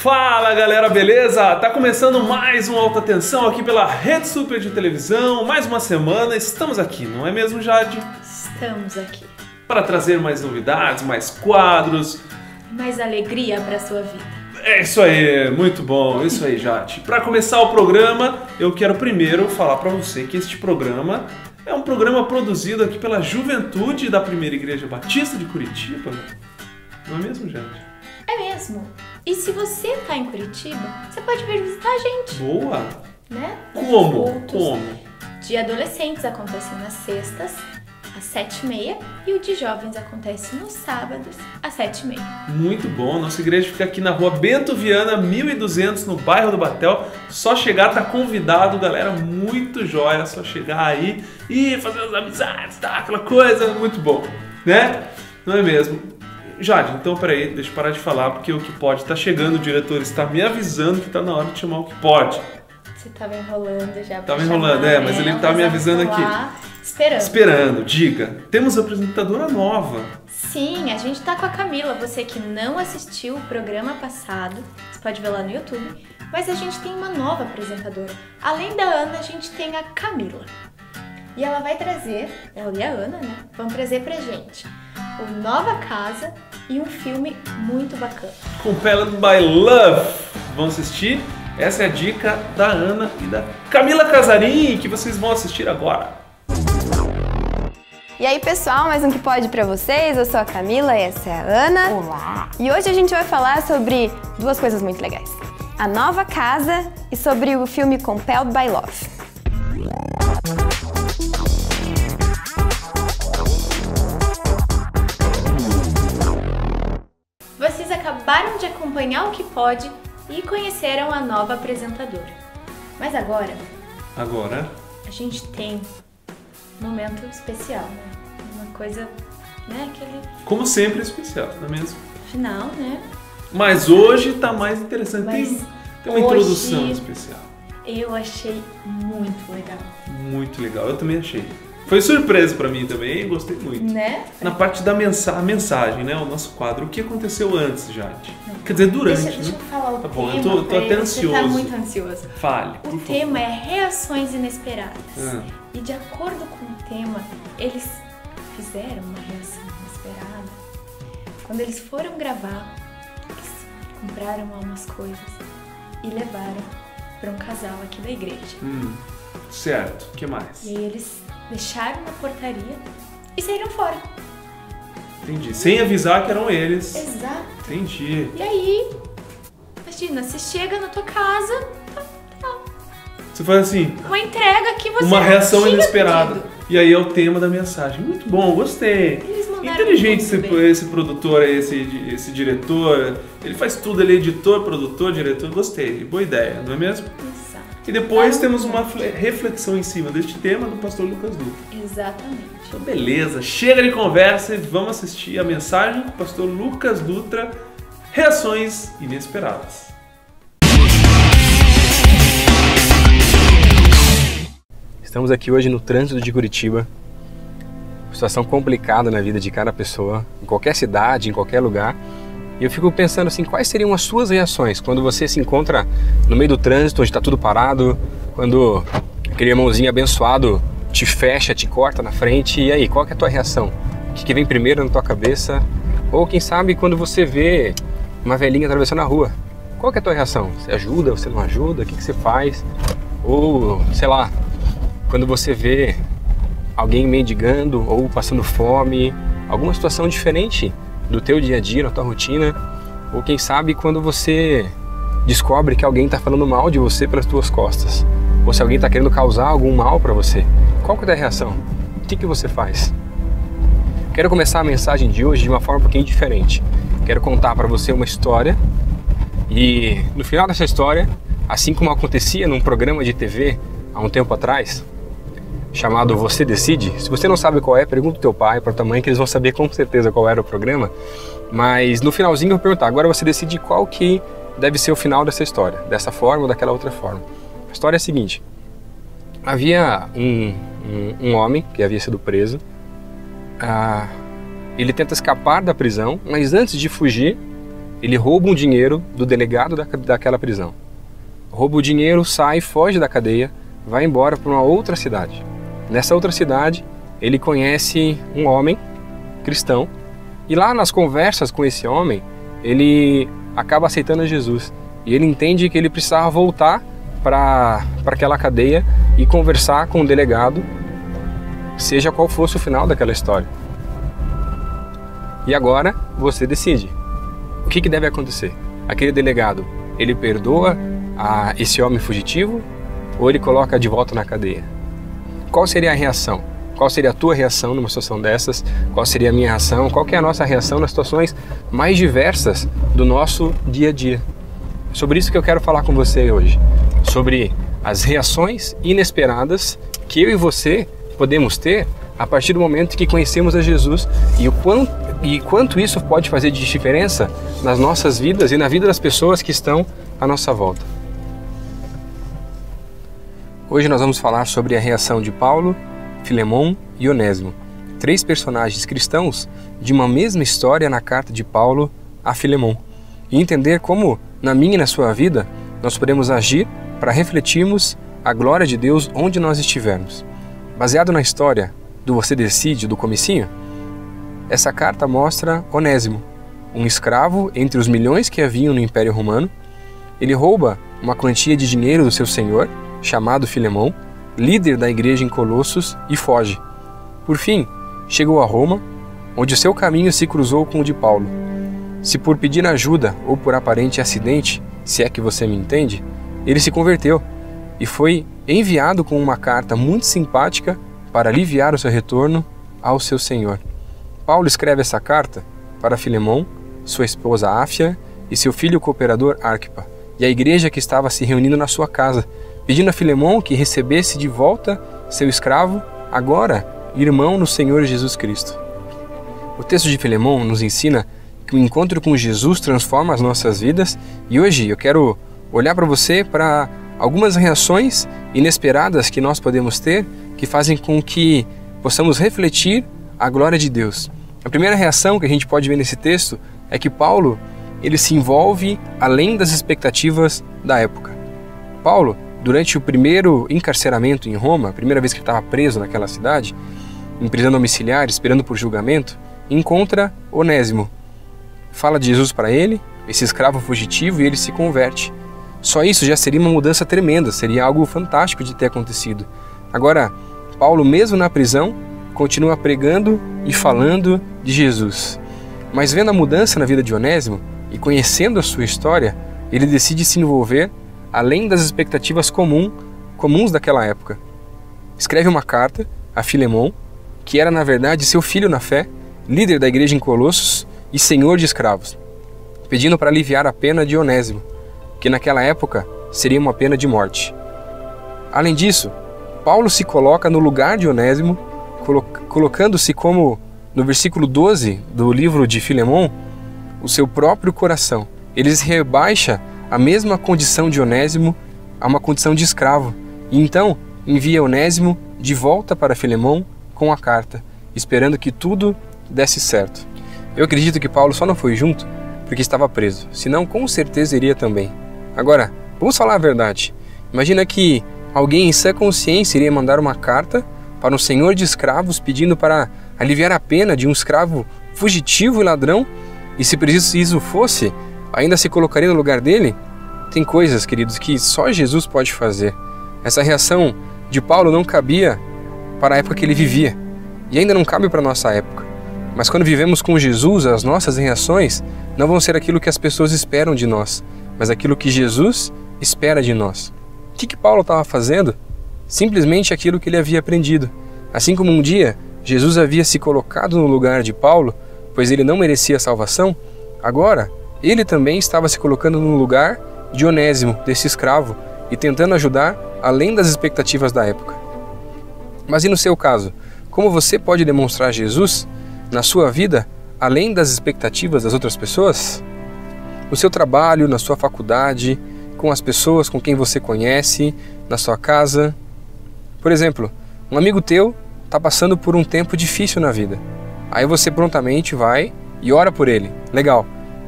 Fala galera, beleza? Tá começando mais um Alta Tensão aqui pela Rede Super de Televisão. Mais uma semana, estamos aqui, não é mesmo, Jade? Estamos aqui. Para trazer mais novidades, mais quadros. Mais alegria para sua vida. É isso aí, muito bom, isso aí, Jade. Para começar o programa, eu quero primeiro falar para você que este programa é um programa produzido aqui pela Juventude da Primeira Igreja Batista de Curitiba. Não é mesmo, Jade? É mesmo. E se você tá em Curitiba, você pode vir visitar a gente. Boa! Né? Como? De adolescentes acontece nas sextas, às 7h30, e o de jovens acontece nos sábados, às 7h30. Muito bom. Nossa igreja fica aqui na rua Bento Viana, 1200, no bairro do Batel. Só chegar, tá convidado, galera, muito jóia. Só chegar aí e fazer as amizades, tá? Aquela coisa, muito bom, né? Não é mesmo? Jade, então peraí, deixa eu parar de falar, porque o Que Pode tá chegando, o diretor está me avisando que tá na hora de chamar o Que Pode. Você tava enrolando já. Tava enrolando, mas ele tá me avisando aqui. Esperando, diga. Temos apresentadora nova. Sim, a gente tá com a Camila. Você que não assistiu o programa passado, você pode ver lá no YouTube, mas a gente tem uma nova apresentadora. Além da Ana, a gente tem a Camila. E ela vai trazer, ela e a Ana, né, vão trazer pra gente o Nova Casa e um filme muito bacana. Compelled by Love. Vamos assistir? Essa é a dica da Ana e da Camila Casarim, que vocês vão assistir agora. E aí pessoal, mais um Que Pode pra vocês, eu sou a Camila e essa é a Ana. Olá! E hoje a gente vai falar sobre duas coisas muito legais. A Nova Casa e sobre o filme Compelled by Love. Vocês acabaram de acompanhar o Que Pode e conheceram a nova apresentadora. Mas agora a gente tem um momento especial, né? Uma coisa, né? Aquele Como sempre, especial, não é mesmo? final, né? Mas hoje tá mais interessante. Mas Tem uma introdução especial. Eu achei muito legal. Muito legal, eu também achei. Foi surpresa pra mim também, gostei muito. Né? Na parte da mensagem, né? O nosso quadro. O que aconteceu antes, Jade? Quer dizer, durante, Deixa eu né? falar o Tá tema. bom, eu tô até ansioso. Você tá muito ansioso. Fale, por O favor. tema é reações inesperadas. Ah. E de acordo com o tema, eles fizeram uma reação inesperada. Quando eles foram gravar, eles compraram algumas coisas e levaram para um casal aqui da igreja. Certo, o que mais? E aí eles deixaram na portaria e saíram fora. Entendi. Sem avisar que eram eles. Exato. Entendi. E aí, imagina, você chega na tua casa, Você faz assim, uma entrega que você uma não reação tinha inesperada. pedido. E aí é o tema da mensagem. Muito bom, gostei. Eles mandaram Inteligente muito bem. esse produtor, esse diretor. Ele faz tudo, ele é editor, produtor, diretor. Gostei, boa ideia, não é mesmo? Exato. E depois temos uma reflexão em cima deste tema do pastor Lucas Dutra. Exatamente. Então beleza, chega de conversa e vamos assistir a mensagem do pastor Lucas Dutra, Reações Inesperadas. Estamos aqui hoje no trânsito de Curitiba, situação complicada na vida de cada pessoa, em qualquer cidade, em qualquer lugar. E eu fico pensando assim, quais seriam as suas reações quando você se encontra no meio do trânsito, onde está tudo parado, quando aquele irmãozinho abençoado te fecha, te corta na frente, e aí, qual que é a tua reação? O que vem primeiro na tua cabeça? Ou quem sabe quando você vê uma velhinha atravessando a rua, qual que é a tua reação? Você ajuda, você não ajuda? O que você faz? Ou, sei lá, quando você vê alguém mendigando ou passando fome, alguma situação diferente do teu dia a dia, na tua rotina, ou quem sabe quando você descobre que alguém está falando mal de você pelas tuas costas, ou se alguém está querendo causar algum mal para você, qual que é a reação? O que você faz? Quero começar a mensagem de hoje de uma forma um pouquinho diferente. Quero contar para você uma história e no final dessa história, assim como acontecia num programa de TV há um tempo atrás, chamado Você Decide. Se você não sabe qual é, pergunta pro teu pai, pra tua mãe, que eles vão saber com certeza qual era o programa. Mas no finalzinho eu vou perguntar, agora você decide qual que deve ser o final dessa história, dessa forma ou daquela outra forma. A história é a seguinte: havia um homem que havia sido preso, ele tenta escapar da prisão, mas antes de fugir, ele rouba um dinheiro do delegado daquela prisão. Rouba o dinheiro, sai, foge da cadeia, vai embora para uma outra cidade. Nessa outra cidade, ele conhece um homem cristão e lá nas conversas com esse homem, ele acaba aceitando Jesus. E ele entende que ele precisava voltar para aquela cadeia e conversar com o delegado, seja qual fosse o final daquela história. E agora você decide. O que deve acontecer? Aquele delegado, ele perdoa esse homem fugitivo ou ele coloca de volta na cadeia? Qual seria a reação? Qual seria a tua reação numa situação dessas? Qual seria a minha reação? Qual que é a nossa reação nas situações mais diversas do nosso dia a dia? É sobre isso que eu quero falar com você hoje. Sobre as reações inesperadas que eu e você podemos ter a partir do momento que conhecemos a Jesus e quanto isso pode fazer de diferença nas nossas vidas e na vida das pessoas que estão à nossa volta. Hoje nós vamos falar sobre a reação de Paulo, Filemon e Onésimo, 3 personagens cristãos de uma mesma história na carta de Paulo a Filemon, e entender como, na minha e na sua vida, nós podemos agir para refletirmos a glória de Deus onde nós estivermos. Baseado na história do Você Decide, do comecinho, essa carta mostra Onésimo, um escravo entre os milhões que haviam no Império Romano. Ele rouba uma quantia de dinheiro do seu senhor, chamado Filemon, líder da igreja em Colossos, e foge. Por fim, chegou a Roma, onde o seu caminho se cruzou com o de Paulo. Se por pedir ajuda ou por aparente acidente, se é que você me entende, ele se converteu e foi enviado com uma carta muito simpática para aliviar o seu retorno ao seu senhor. Paulo escreve essa carta para Filemon, sua esposa Áfia e seu filho cooperador Arquipa, e a igreja que estava se reunindo na sua casa, pedindo a Filemon que recebesse de volta seu escravo, agora irmão no Senhor Jesus Cristo. O texto de Filemon nos ensina que o encontro com Jesus transforma as nossas vidas, e hoje eu quero olhar para você para algumas reações inesperadas que nós podemos ter, que fazem com que possamos refletir a glória de Deus. A primeira reação que a gente pode ver nesse texto é que Paulo, ele se envolve além das expectativas da época. Paulo, durante o primeiro encarceramento em Roma, a primeira vez que ele estava preso naquela cidade, em prisão domiciliar, esperando por julgamento, encontra Onésimo. Fala de Jesus para ele, esse escravo fugitivo, e ele se converte. Só isso já seria uma mudança tremenda, seria algo fantástico de ter acontecido. Agora, Paulo, mesmo na prisão, continua pregando e falando de Jesus. Mas vendo a mudança na vida de Onésimo e conhecendo a sua história, ele decide se envolver além das expectativas comuns daquela época. Escreve uma carta a Filemon, que era na verdade seu filho na fé, líder da igreja em Colossos e senhor de escravos, pedindo para aliviar a pena de Onésimo, que naquela época seria uma pena de morte. Além disso, Paulo se coloca no lugar de Onésimo, colocando-se como, no versículo 12 do livro de Filemon, o seu próprio coração. Ele se rebaixa a mesma condição de Onésimo a uma condição de escravo, e então envia Onésimo de volta para Filemon com a carta, esperando que tudo desse certo. Eu acredito que Paulo só não foi junto porque estava preso, senão com certeza iria também. Agora, vamos falar a verdade. Imagina que alguém em sã consciência iria mandar uma carta para um senhor de escravos pedindo para aliviar a pena de um escravo fugitivo e ladrão, e se preciso fosse, ainda se colocaria no lugar dele? Tem coisas, queridos, que só Jesus pode fazer. Essa reação de Paulo não cabia para a época que ele vivia, e ainda não cabe para a nossa época. Mas quando vivemos com Jesus, as nossas reações não vão ser aquilo que as pessoas esperam de nós, mas aquilo que Jesus espera de nós. O que Paulo estava fazendo? Simplesmente aquilo que ele havia aprendido. Assim como um dia Jesus havia se colocado no lugar de Paulo, pois ele não merecia salvação, agora ele também estava se colocando no lugar de Onésimo, desse escravo, e tentando ajudar além das expectativas da época. Mas e no seu caso? Como você pode demonstrar Jesus na sua vida além das expectativas das outras pessoas? No seu trabalho, na sua faculdade, com as pessoas com quem você conhece, na sua casa. Por exemplo, um amigo teu está passando por um tempo difícil na vida. Aí você prontamente vai e ora por ele. Legal.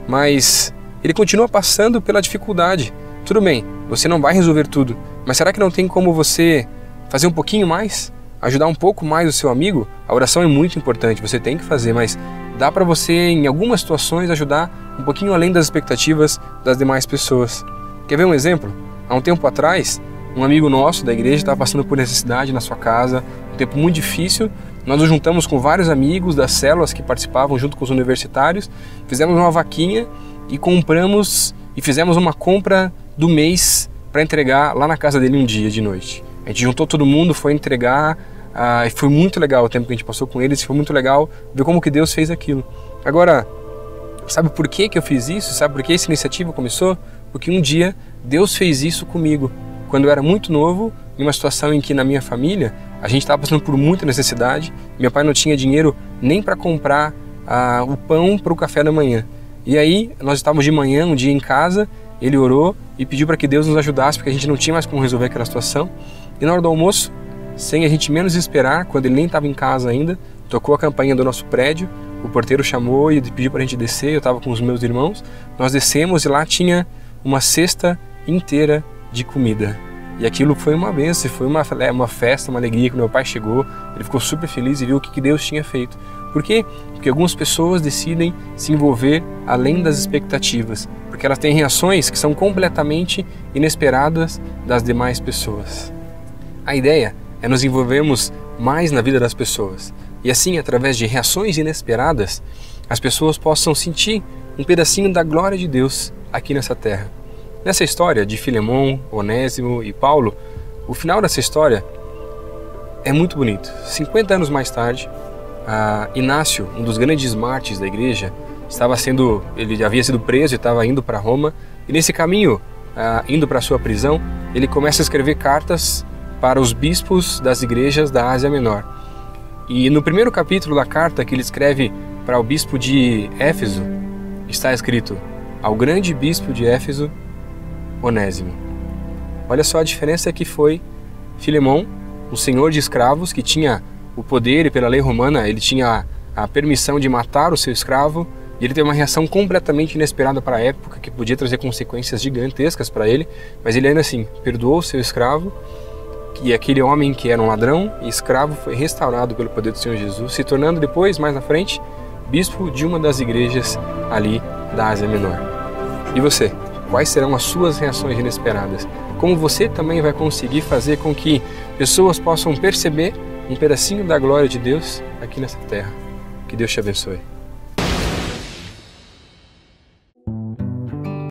Mas ele continua passando pela dificuldade. Tudo bem, você não vai resolver tudo, mas será que não tem como você fazer um pouquinho mais? Ajudar um pouco mais o seu amigo? A oração é muito importante, você tem que fazer, mas dá para você, em algumas situações, ajudar um pouquinho além das expectativas das demais pessoas. Quer ver um exemplo? Há um tempo atrás, um amigo nosso da igreja estava passando por necessidade na sua casa, um tempo muito difícil. Nós nos juntamos com vários amigos das células que participavam junto com os universitários, fizemos uma vaquinha e compramos e fizemos uma compra do mês para entregar lá na casa dele um dia de noite. A gente juntou todo mundo, foi entregar, e foi muito legal o tempo que a gente passou com eles, foi muito legal ver como que Deus fez aquilo. Agora, sabe por que eu fiz isso? Sabe por que essa iniciativa começou? Porque um dia Deus fez isso comigo, quando eu era muito novo, em uma situação em que na minha família a gente estava passando por muita necessidade, meu pai não tinha dinheiro nem para comprar o pão para o café da manhã. E aí nós estávamos de manhã, um dia em casa, ele orou e pediu para que Deus nos ajudasse, porque a gente não tinha mais como resolver aquela situação. E na hora do almoço, sem a gente menos esperar, quando ele nem estava em casa ainda, tocou a campainha do nosso prédio, o porteiro chamou e pediu para a gente descer, eu estava com os meus irmãos, nós descemos e lá tinha uma cesta inteira de comida. E aquilo foi uma bênção, foi uma festa, uma alegria. Quando meu pai chegou, ele ficou super feliz e viu o que Deus tinha feito. Por quê? Porque algumas pessoas decidem se envolver além das expectativas, porque elas têm reações que são completamente inesperadas das demais pessoas. A ideia é nos envolvermos mais na vida das pessoas, e assim, através de reações inesperadas, as pessoas possam sentir um pedacinho da glória de Deus aqui nessa terra. Nessa história de Filemão, Onésimo e Paulo, o final dessa história é muito bonito. 50 anos mais tarde, Inácio, um dos grandes mártires da igreja, ele havia sido preso e estava indo para Roma, e nesse caminho, indo para a sua prisão, ele começa a escrever cartas para os bispos das igrejas da Ásia Menor. E no primeiro capítulo da carta que ele escreve para o bispo de Éfeso, está escrito: ao grande bispo de Éfeso, Onésimo. Olha só a diferença que foi Filemão, um senhor de escravos que tinha o poder, e pela lei romana ele tinha a permissão de matar o seu escravo, e ele teve uma reação completamente inesperada para a época, que podia trazer consequências gigantescas para ele, mas ele ainda assim perdoou o seu escravo, e aquele homem que era um ladrão e escravo foi restaurado pelo poder do Senhor Jesus, se tornando depois, mais na frente, bispo de uma das igrejas ali da Ásia Menor. E você? Quais serão as suas reações inesperadas? Como você também vai conseguir fazer com que pessoas possam perceber um pedacinho da glória de Deus aqui nessa terra? Que Deus te abençoe.